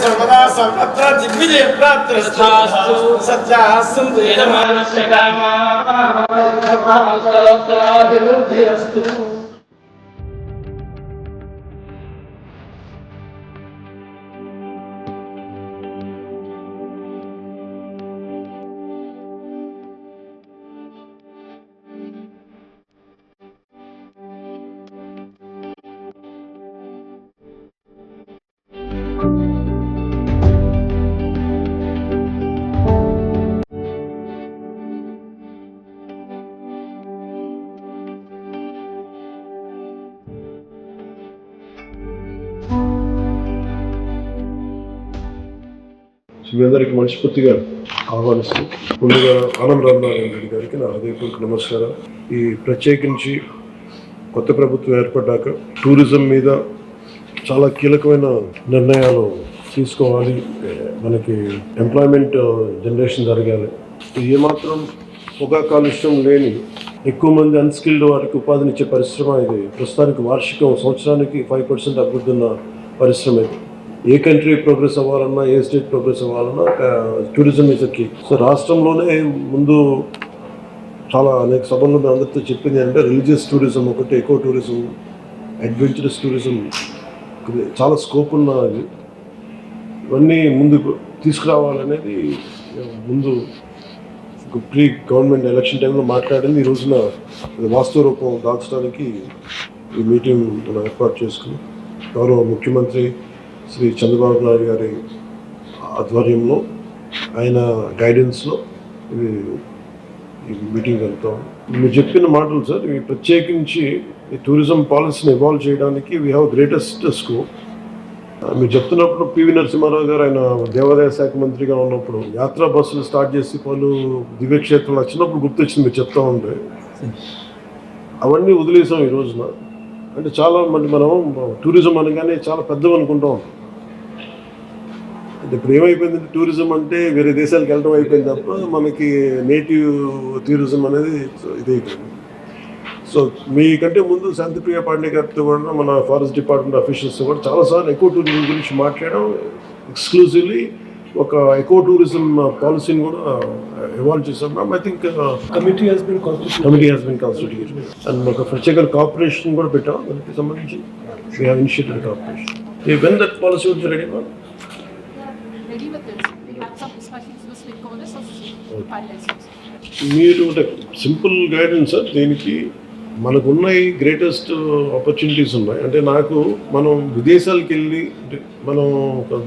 सर्वदा सर्वत्र दिग्विजय प्राप्तिरस्तु सत्याः सन्तु यजमानस्य कामाः सर्वत्राभिवृद्धिरस्तु। మీ అందరికి మనస్ఫూర్తిగా ఆహ్వానిస్తూ ముందుగా ఆనం రామనారాయణ రెడ్డి గారికి నా హృదయపూర్వక నమస్కారం. ఈ ప్రత్యేకించి కొత్త ప్రభుత్వం ఏర్పడ్డాక టూరిజం మీద చాలా కీలకమైన నిర్ణయాలు తీసుకోవాలి. మనకి ఎంప్లాయ్మెంట్ జనరేషన్ జరగాలి. ఏమాత్రం పొగా కాలుష్యం లేని ఎక్కువ మంది అన్స్కిల్డ్ వారికి ఉపాధినిచ్చే పరిశ్రమ ఇది. ప్రస్తుతానికి వార్షికం సంవత్సరానికి 5% అభివృద్ధి ఉన్న పరిశ్రమ ఇది. ఏ కంట్రీ ప్రోగ్రెస్ అవ్వాలన్నా, ఏ స్టేట్ ప్రోగ్రెస్ అవ్వాలన్నా టూరిజం ఇస్ కీ. సో రాష్ట్రంలోనే ముందు చాలా అనేక సభల్లో మేము అందరితో చెప్పింది అంటే రిలీజియస్ టూరిజం ఒకటి, ఎకో టూరిజం, అడ్వెంచరస్ టూరిజం చాలా స్కోప్ ఉన్నది. ఇవన్నీ ముందు తీసుకురావాలనేది ముందు ప్రీ గవర్నమెంట్ ఎలక్షన్ టైంలో మాట్లాడింది. ఈ రోజున వాస్తవ రూపం దాల్చడానికి ఈ మీటింగ్ మనం ఏర్పాటు చేసుకుని గౌరవ ముఖ్యమంత్రి శ్రీ చంద్రబాబు నాయుడు గారి ఆధ్వర్యంలో ఆయన గైడెన్స్లో ఇది ఈ మీటింగ్ వెళ్తాం. మీరు చెప్పిన మాటలు సార్, ఇవి ప్రత్యేకించి ఈ టూరిజం పాలసీని ఇవాల్వ్ చేయడానికి వీ హ్యావ్ గ్రేటెస్ట్ స్కోప్. మీరు చెప్తున్నప్పుడు పివి నరసింహారావు గారు ఆయన దేవాదాయ శాఖ మంత్రిగా ఉన్నప్పుడు యాత్రా బస్సులు స్టార్ట్ చేసి పలు దివ్యక్షేత్రాలు వచ్చినప్పుడు గుర్తొచ్చింది మీరు చెప్తా ఉంటే. అవన్నీ వదిలేసాం ఈ రోజున. అంటే చాలా మంది మనం టూరిజం అనగానే చాలా పెద్దవి అనుకుంటాం. అంటే ఇప్పుడు ఏమైపోయిందంటే టూరిజం అంటే వేరే దేశాలకు వెళ్ళడం అయిపోయింది తప్ప మనకి నేటివ్ టూరిజం అనేది ఇదైపోయింది. సో మీకంటే ముందు శాంతిప్రియ పాండే గారితో కూడా మన ఫారెస్ట్ డిపార్ట్మెంట్ అఫీషియల్స్ కూడా చాలాసార్లు ఎకో టూరిజం గురించి మాట్లాడడం, ఎక్స్క్లూజివ్లీ ఒక ఎకో టూరిజం పాలసీని కూడా ఇవాల్వ్ చేశాం. I think committee has been constituted and ఒక ప్రత్యేక కార్పొరేషన్ కూడా పెట్టాం. దానికి సంబంధించి we have initiated corporation. When that policy would be ready ma'am? మీరు సింపుల్ గైడెన్స్ సార్. దీనికి మనకున్న ఈ గ్రేటెస్ట్ ఆపర్చునిటీస్ ఉన్నాయి. అంటే నాకు మనం విదేశాలకు వెళ్ళి అంటే మనం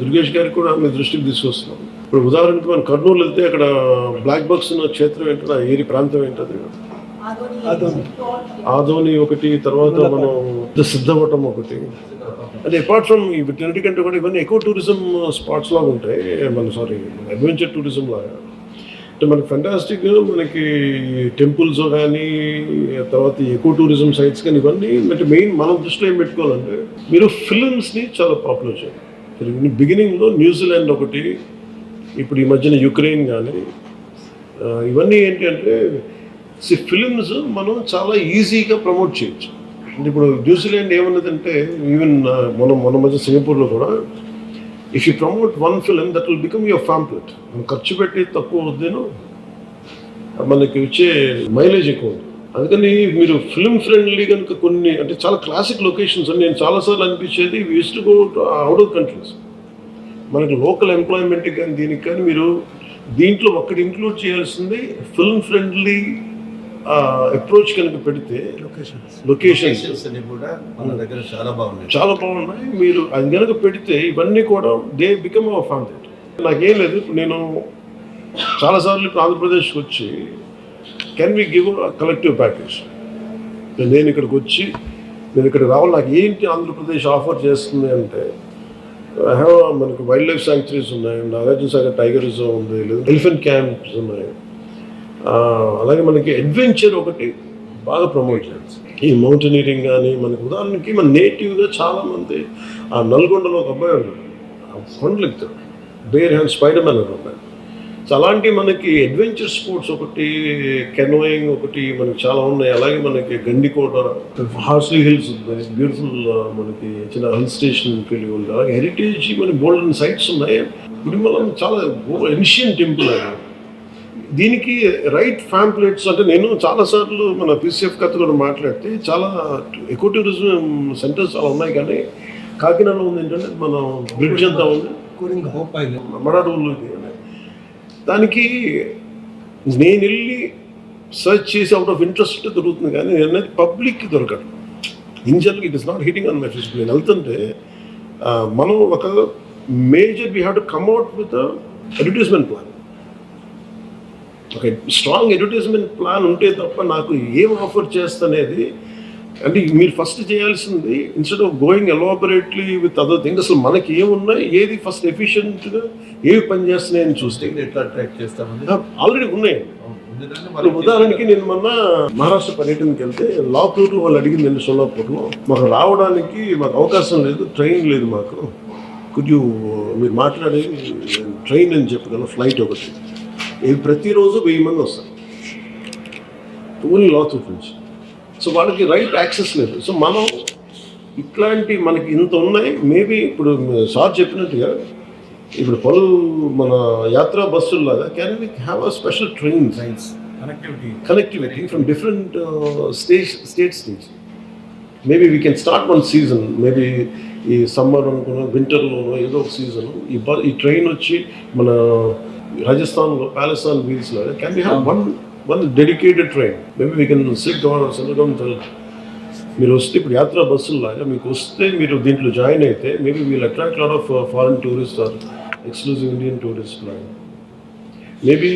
దుర్గేష్ గారికి కూడా మీ దృష్టికి తీసుకొస్తున్నాం. ఇప్పుడు ఉదాహరణకి మనం కర్నూలు వెళ్తే అక్కడ బ్లాక్ బక్స్ ఉన్న క్షేత్రం ఏంటో, ఏరి ప్రాంతం ఏంటది? ఆదోని ఒకటి, తర్వాత మనం సిద్ధవటం ఒకటి. అంటే అపార్ట్ ఫ్రమ్ వీటన్నిటికంటే కూడా ఇవన్నీ ఎకో టూరిజం స్పాట్స్ లాగా ఉంటాయి. అడ్వెంచర్ టూరిజం లాగా. అంటే మనకి ఫెంటాస్టిక్ మనకి టెంపుల్స్ కానీ తర్వాత ఎకో టూరిజం సైట్స్ కానీ ఇవన్నీ అంటే మెయిన్ మనం దృష్టిలో ఏం పెట్టుకోవాలంటే మీరు ఫిలిమ్స్ని చాలా పాపులర్ చేయాలి. బిగినింగ్లో న్యూజిలాండ్ ఒకటి, ఇప్పుడు ఈ మధ్యన యుక్రెయిన్ కానీ ఇవన్నీ ఏంటి అంటే ఫిలిమ్స్ మనం చాలా ఈజీగా ప్రమోట్ చేయొచ్చు. అంటే ఇప్పుడు న్యూజిలాండ్ ఏమన్నదంటే ఈవెన్ మన మధ్య సింగపూర్లో కూడా if you promote one film that will become your pamphlet. మనం ఖర్చు పెట్టి తక్కువ వద్దేను, మనకి వచ్చే మైలేజ్ ఎక్కువ ఉంది. అందుకని మీరు ఫిల్మ్ ఫ్రెండ్లీ కనుక కొన్ని అంటే చాలా క్లాసిక్ లొకేషన్స్ అని నేను చాలాసార్లు అనిపించేది we used to go to out of countries. మనకి లోకల్ ఎంప్లాయ్మెంట్కి కానీ దీనికి కానీ మీరు దీంట్లో ఒక్కటి ఇంక్లూడ్ చేయాల్సింది ఫిల్మ్ ఫ్రెండ్లీ అప్రోచ్ కనుక పెడితే లొకేషన్స్ కూడా మన దగ్గర చాలా బాగున్నాయి. మీరు అది కనుక పెడితే ఇవన్నీ కూడా దే బికమ్ అవర్ ఫ్యామిలీ. నాకేం లేదు, ఇప్పుడు నేను చాలాసార్లు ఇప్పుడు ఆంధ్రప్రదేశ్కి వచ్చి can we give collective package. నేను ఇక్కడికి వచ్చి నేను ఇక్కడ రావాలి, నాకు ఏంటి ఆంధ్రప్రదేశ్ ఆఫర్ చేస్తుంది అంటే మనకు వైల్డ్ లైఫ్ శాంక్చురీస్ ఉన్నాయి, నాగార్జున సాగర్ టైగర్ రిజర్వ్ ఉంది, ఎలిఫెంట్ క్యాంప్స్ ఉన్నాయి. అలాగే మనకి అడ్వెంచర్ ఒకటి బాగా ప్రమోట్ చేయాలి. ఈ మౌంటైనీరింగ్ కానీ మనకి ఉదాహరణకి మన నేటివ్గా చాలామంది ఆ నల్గొండలో ఒక అబ్బాయి ఉన్నాడు, కొండలు ఎక్కుతాడు, బేర్ హ్యాండ్ స్పైడర్ మ్యాన్ అని ఉన్నాయి. సో అలాంటి మనకి అడ్వెంచర్ స్పోర్ట్స్ ఒకటి, కెనోయింగ్ ఒకటి మనకి చాలా ఉన్నాయి. అలాగే మనకి గండికోట, హార్స్లీ హిల్స్ బ్యూటిఫుల్, మనకి చిన్న హిల్ స్టేషన్ ఫీల్ ఉంది. అలాగే హెరిటేజ్ మనకి గోల్డెన్ సైట్స్ ఉన్నాయి. గుడిమలం చాలా ఏన్షియంట్ టెంపుల్ అది. దీనికి రైట్ ఫ్యాంప్లెట్స్ అంటే నేను చాలాసార్లు మన పిసిఎఫ్ కథలో మాట్లాడితే చాలా ఎకో టూరిజం సెంటర్స్ చాలా ఉన్నాయి, కానీ కాకినాడలో ఉంది ఏంటంటే మన బ్రిడ్జ్ అంతా ఉంది మరాడూళ్ళు. దానికి నేను వెళ్ళి సర్చ్ చేసి అవుట్ ఆఫ్ ఇంట్రెస్ట్ దొరుకుతుంది, కానీ అనేది పబ్లిక్కి దొరకదు. ఇన్షియల్గా it is not hitting on my Facebook. నేను వెళ్తుంటే మనం ఒక major we have to come out with advertisement plan. ఒక స్ట్రాంగ్ అడ్వర్టైజ్మెంట్ ప్లాన్ ఉంటే తప్ప నాకు ఏం ఆఫర్ చేస్తనేది అంటే మీరు ఫస్ట్ చేయాల్సింది instead of going elaborately with other things, అసలు మనకి ఏమున్నాయి, ఏది ఫస్ట్ ఎఫిషియెంట్గా ఏవి పనిచేస్తున్నాయని చూస్తే ఎట్లా ట్రాక్ చేస్తామని ఆల్రెడీ ఉన్నాయి. ఉదాహరణకి నేను మొన్న మహారాష్ట్ర పర్యటనకి వెళ్తే లాతూర్లో వాళ్ళు అడిగింది, నేను సోలాపూర్లో మాకు రావడానికి మాకు అవకాశం లేదు, ట్రైన్ లేదు మాకు, కుడ్ మీరు మాట్లాడి ట్రైన్ అని చెప్పగలను, ఫ్లైట్ ఒకటి. ఇది ప్రతిరోజు 1000 మంది వస్తారు ఓన్లీ లాతూర్ నుంచి. సో వాళ్ళకి రైట్ యాక్సెస్ లేదు. సో మనం ఇట్లాంటి మనకి ఇంత ఉన్నాయి. మేబీ ఇప్పుడు సార్ చెప్పినట్టుగా ఇప్పుడు మన యాత్రా బస్సుల్లాగా can we have a special train connectivity from different states నుంచి. Maybe we can start one season, maybe ఈ సమ్మర్ అనుకున్న వింటర్లోనో ఏదో ఒక సీజన్ ఈ ట్రైన్ వచ్చి మన రాజస్థాన్లో ప్యాలెస్టాన్ వీల్స్లో can we have one dedicated train. Maybe we can sit down మీరు వస్తే ఇప్పుడు యాత్రా బస్సుల్లాగా మీకు వస్తే మీరు దీంట్లో జాయిన్ అయితే maybe we'll attract lot of foreign tourist or exclusive Indian tourist plan. Maybe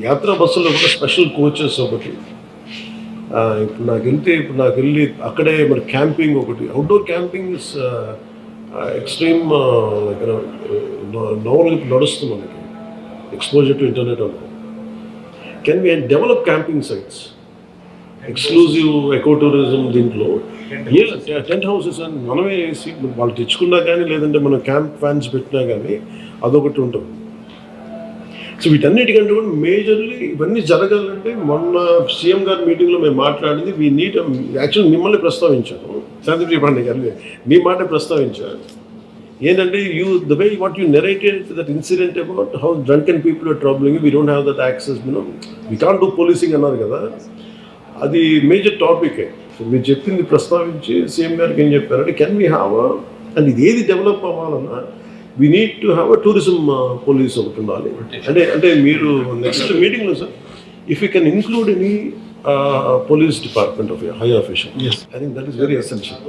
యాత్రా బస్సులో కూడా స్పెషల్ కోచెస్ ఒకటి. ఇప్పుడు నాకు వెళ్ళి అక్కడే మరి క్యాంపింగ్ ఒకటి, outdoor camping is extreme novel నడుస్తుంది మనకి, ఎక్స్పోజర్ టు ఇంటర్నెట్ అన్న. Can we develop camping sites, exclusive eco tourism దీంట్లో టెంట్ హౌసెస్ అని మనమే వేసి వాళ్ళు తెచ్చుకున్నా కానీ లేదంటే మనం క్యాంప్ ఫ్యాన్స్ పెట్టినా కానీ అదొకటి ఉంటుంది. సో వీటన్నిటికంటే కూడా మేజర్లీ ఇవన్నీ జరగాలంటే మొన్న సీఎం గారి మీటింగ్లో మేము మాట్లాడింది వీ నీడ్, యాక్చువల్లీ మిమ్మల్ని ప్రస్తావించాను, శాంతిప్రియ పాండే గారిని మీ మాట ప్రస్తావించాను. ఏంటంటే the way what you narrated that incident about how drunken people are troubling, we don't have that access, we can't do policing అన్నారు కదా, అది మేజర్ టాపికే. సో మీరు చెప్పింది ప్రస్తావించి సీఎం గారికి ఏం చెప్పారంటే కెన్ వీ హ్యావ్ అండ్ ఇది ఏది డెవలప్ అవ్వాలన్నా we need to have a tourism police ఒకటి ఉండాలి. అంటే మీరు నెక్స్ట్ మీటింగ్లో sir if you can include any police department of high official, I think that is very essential.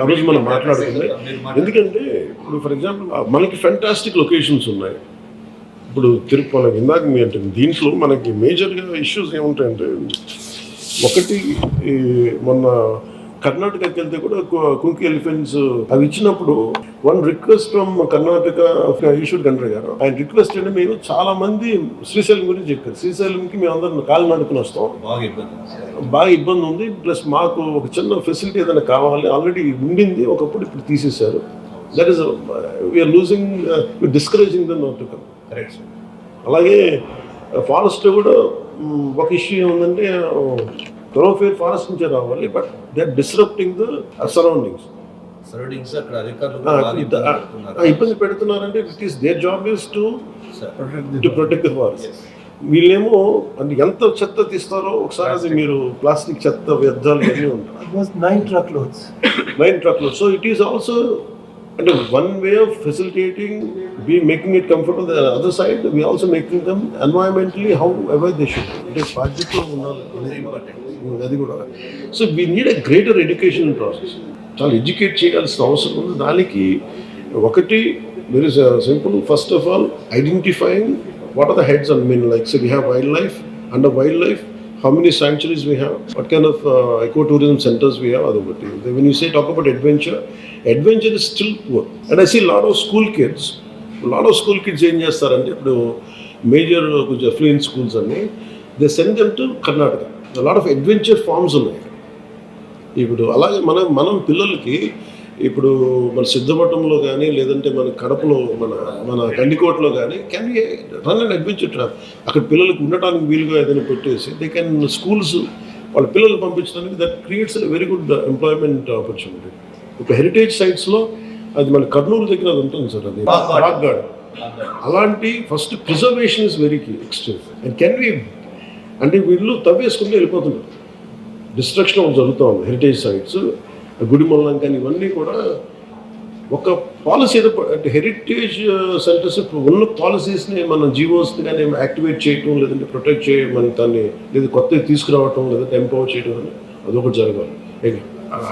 ఆ రోజు మనం మాట్లాడుతుంది ఎందుకంటే ఇప్పుడు ఫర్ ఎగ్జాంపుల్ మనకి ఫెంటాస్టిక్ లొకేషన్స్ ఉన్నాయి. ఇప్పుడు తిరుపతి ఇందాక మీ అంటే దీంట్లో మనకి మేజర్గా ఇష్యూస్ ఏముంటాయంటే ఒకటి మొన్న కర్ణాటకకి వెళ్తే కూడా కుంకి ఎలిఫెంట్స్ అవి ఇచ్చినప్పుడు one request from Karnataka Eshwar Khandre గారు, ఆయన రిక్వెస్ట్ అంటే మీరు చాలా మంది శ్రీశైలం గురించి చెప్పారు. శ్రీశైలంకి మేము అందరం కాలు నడుకుని వస్తాం, బాగా ఇబ్బంది ఉంది, ప్లస్ మాకు ఒక చిన్న ఫెసిలిటీ ఏదైనా కావాలి, ఆల్రెడీ ఉండింది ఒకప్పుడు, ఇప్పుడు తీసేశారు. That is we're losing, discouraging them not to come. అలాగే ఫారెస్ట్ కూడా ఒక ఇష్యూ ఏముందంటే థరోఫేర్ ఫారెస్ట్ నుంచే రావాలి, but they are disrupting the surroundings. ఇబ్బంది పెడుతున్నారంటే it is their job is to protect the forest. వీళ్ళేమో అంటే ఎంత చెత్త తీస్తారో ఒకసారి అది మీరు ప్లాస్టిక్ చెత్త వ్యర్థాలు అన్నీ ఉంటాయి. 9 truckloads. So it is also అంటే one way of facilitating, making it comfortable. The other side we also making them environmentally however they should, అంటే బాధ్యతలో ఉండాలి అది కూడా. So we need a greater education process, చాలా educate చేయాల్సిన అవసరం ఉంది. దానికి ఒకటి very simple, first of all identifying what are the heads on mean, like say we have wildlife, under wildlife how many sanctuaries we have, what kind of ecotourism centers we have. When you say talk about adventure is still poor, and I see a lot of school kids ఏం చేస్తారంటే ఇప్పుడు major కొంచెం affluent schools అన్ని they send them to Karnataka. A lot of adventure farms ఉన్నాయి. ఇప్పుడు అలాగే మనం పిల్లలకి ఇప్పుడు మన సిద్ధపట్నంలో కానీ లేదంటే మన కడపలో మన గండికోటలో కానీ can be run and adventure trap. అక్కడ పిల్లలకు ఉండటానికి వీలుగా ఏదైనా పెట్టేసి దే కెన్ స్కూల్స్ వాళ్ళ పిల్లలు పంపించడానికి that creates very good employment opportunity. ఇప్పుడు హెరిటేజ్ సైట్స్లో అది మన కర్నూలు దగ్గర అది ఉంటుంది సార్, అది రాక్ గార్డ్. అలాంటి first preservation is very key extreme and can be అంటే వీళ్ళు తవ్వేసుకుంటూ వెళ్ళిపోతున్నారు. డిస్ట్రక్షన్ జరుగుతూ ఉంది హెరిటేజ్ సైట్స్, గుడిమల్లం కానీ ఇవన్నీ కూడా ఒక పాలసీ ఏదో అంటే హెరిటేజ్ సెంటర్స్ ఉన్న పాలసీస్ని మన జీవోస్ని కానీ యాక్టివేట్ చేయటం లేదంటే ప్రొటెక్ట్ చేయడం దాన్ని లేదా కొత్తవి తీసుకురావటం లేదంటే ఎంపవర్ చేయడం అని అదొకటి జరగాలి.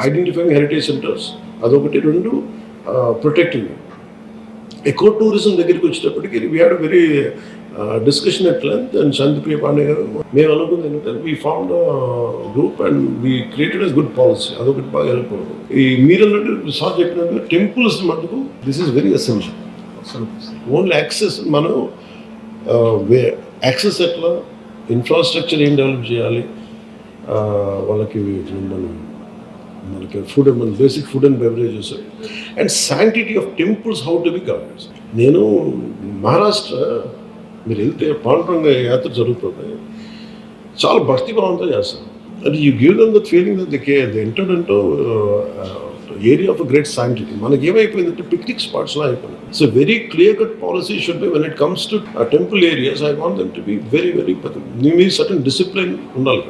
ఐడెంటిఫైయింగ్ హెరిటేజ్ సెంటర్స్ అదొకటి, రెండు ప్రొటెక్టింగ్. ఎకో టూరిజం దగ్గరికి వచ్చేటప్పటికి we had very discussion at length and Shantipriya Pandey గారు మేము అనుకుంది ఏంటంటే we found group and we created a good policy. అదొకటి బాగా హెల్ప్ అవుతుంది. ఈ మీరు అన్నట్టు సార్ చెప్పినట్టు టెంపుల్స్ మటుకు this is very essential. Only access మనం యాక్సెస్ ఎట్లా, ఇన్ఫ్రాస్ట్రక్చర్ ఏం డెవలప్ చేయాలి, వాళ్ళకి మనకి ఫుడ్ మన basic food and beverages and sanctity of temples how to be governance. నేను మహారాష్ట్ర మీరు వెళ్తే పాండురంగ యాత్ర జరుగుతుంది, చాలా భక్తిభావంతో చేస్తారు. అంటే you give them that feeling that they entered into area of great sanctity. మనకి ఏమైపోయిందంటే పిక్నిక్ స్పాట్స్లో అయిపోయింది. So very clear cut policy should be when it comes to temple areas. I want them to be very very me certain discipline ఉండాలి.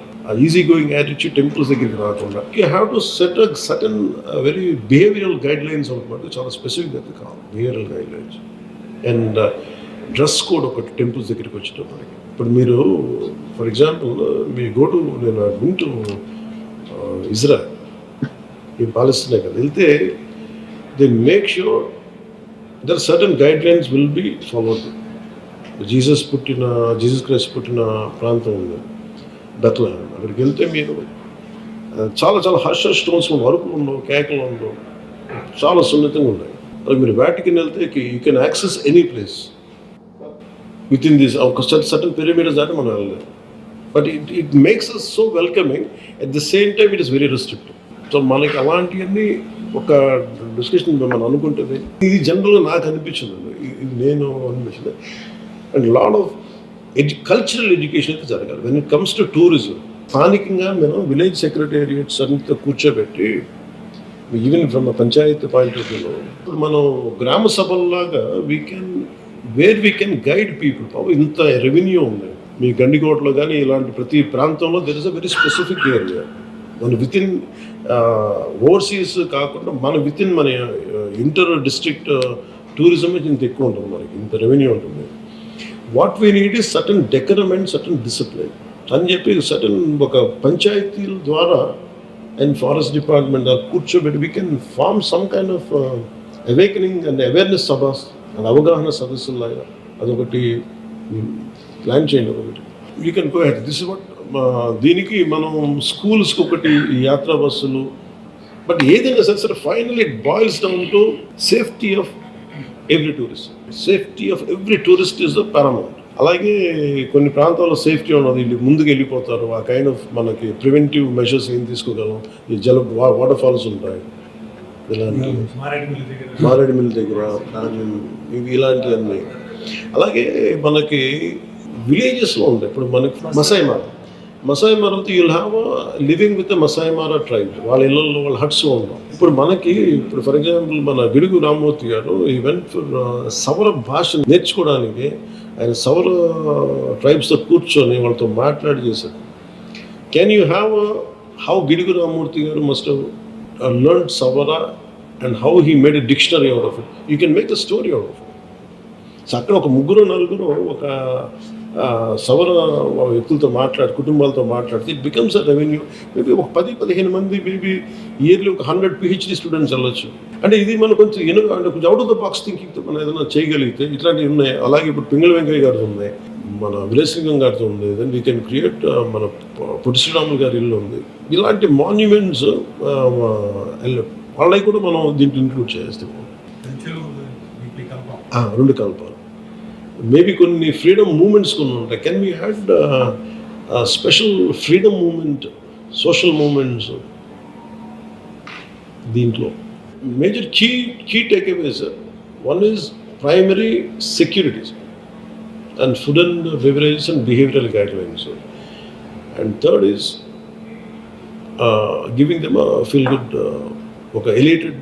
Easy going attitude temples దగ్గరికి రాకుండా you have to set a certain very behavioural guide lines అనమాట. చాలా స్పెసిఫిక్గా కావాలి behavioural guide lines and dress code ఒకటి temples దగ్గరికి వచ్చేటప్పటికి. ఇప్పుడు మీరు ఫర్ ఎగ్జాంపుల్ మీ గోటు నేను వింటూ ఇజ్రాయల్ ఈ పాలస్తీనా కదా వెళ్తే they make sure there certain guidelines will be followed. Jesus Christ పుట్టిన ప్రాంతం ఉంది బెత్లెహేమ్. అక్కడికి వెళ్తే మీరు చాలా చాలా హర్ష స్టోన్స్ వరకులు ఉండవు, కేకలు ఉండవు, చాలా సున్నితంగా ఉన్నాయి. అది మీరు వాటికన్ వెళ్తే you can access any place within this ఒక సర్టన్ పిరమిడ్స్ దాటి మనం వెళ్ళలేదు. But it makes us so welcoming at the same time it is very restrictive. So మనకి అలాంటివన్నీ ఒక డిస్కషన్ మనం అనుకుంటుంది. ఇది జనరల్గా నాకు అనిపించింది, నేను అనిపించింది. And lot of cultural education అయితే జరగాలి when it comes to tourism. స్థానికంగా మనం విలేజ్ సెక్రటేరియట్స్ అంతా కూర్చోబెట్టి even from panchayat point of వ్యూలో మనం గ్రామ సభల్లాగా వీ కెన్ గైడ్ పీపుల్. ఇంత రెవెన్యూ ఉంది మీ గండికోటలో కానీ ఇలాంటి ప్రతి ప్రాంతంలో there is a very specific area. మన విత్ ఇన్ ఓవర్సీస్ కాకుండా మన ఇంటర్ డిస్ట్రిక్ట్ టూరిజం ఇంత ఎక్కువ ఉంటుంది, మనకి ఇంత రెవెన్యూ ఉంటుంది. What we need is certain decorum and certain discipline అని చెప్పి సర్టన్ ఒక పంచాయతీల ద్వారా అండ్ ఫారెస్ట్ డిపార్ట్మెంట్ కూర్చోబెట్టి we can form some kind of awakening and awareness సభస్ అండ్ అవగాహన సదస్సులాగా అదొకటి ప్లాన్ చేయండి. ఒకటి you can go ahead this is what. దీనికి మనం స్కూల్స్కి ఒకటి యాత్రా బస్సులు. బట్ ఏదైనా సరే final it boils down to safety of every tourist. Safety of every tourist is the Paramount. అలాగే కొన్ని ప్రాంతాల్లో సేఫ్టీ ఉన్నది, ముందుకు వెళ్ళిపోతారు. ఆ కైండ్ ఆఫ్ మనకి ప్రివెంటివ్ మెషర్స్ ఏం తీసుకోగలం. ఈ వాటర్ ఫాల్స్ ఉంటాయి, ఇలాంటి మారేడుమిల్లి దగ్గర ఇవి ఇలాంటివన్నీ. అలాగే మనకి విలేజెస్లో ఉంటాయి. ఇప్పుడు మనకి Maasai Mara you'll have living with Maasai Mara tribe. వాళ్ళ ఇళ్ళల్లో వాళ్ళ హట్స్లో ఉంటాం. ఇప్పుడు ఫర్ ఎగ్జాంపుల్ మన గిడుగు రామ్మూర్తి గారు ఈవెంట్ సవర భాష నేర్చుకోవడానికి ఆయన సవర ట్రైబ్స్తో కూర్చొని వాళ్ళతో మాట్లాడి చేశారు. Can you have how Gidugu Ramamurthy గారు must have learned Savara and how he made a dictionary out of it. You can make the story out of it. So అక్కడ ఒక నలుగురు ఒక సవర వ్యక్తులతో కుటుంబాలతో మాట్లాడితే it becomes a revenue. Maybe ఒక 10-15 మంది మేబీ ఇయర్లీ ఒక 100 PhD స్టూడెంట్స్ వెళ్ళొచ్చు. అంటే ఇది మనం కొంచెం అంటే కొంచెం అవుట్ ఆఫ్ ద బాక్స్ థింకింగ్తో మనం ఏదైనా చేయగలిగితే ఇట్లాంటివి ఉన్నాయి. అలాగే ఇప్పుడు పింగళ వెంకయ్య గారితో ఉన్నాయి, మన విలేసింగం గారితో ఉంది, దెన్ వీ కెన్ క్రియేట్ మన పొట్టి శ్రీరాములు గారి ఇల్లు ఉంది. ఇలాంటి మాన్యుమెంట్స్ వాళ్ళకి కూడా మనం దీంట్లో ఇంక్లూడ్ చేస్తాం. 2 కల్పాలు. మేబీ కొన్ని ఫ్రీడమ్ మూమెంట్స్ కొన్ని ఉంటాయి. Can we had special freedom movement, social moments దీంట్లో major key takeaways. One is primary securities and food and beverages and behavioral guidelines. And third is giving them a feel good, elated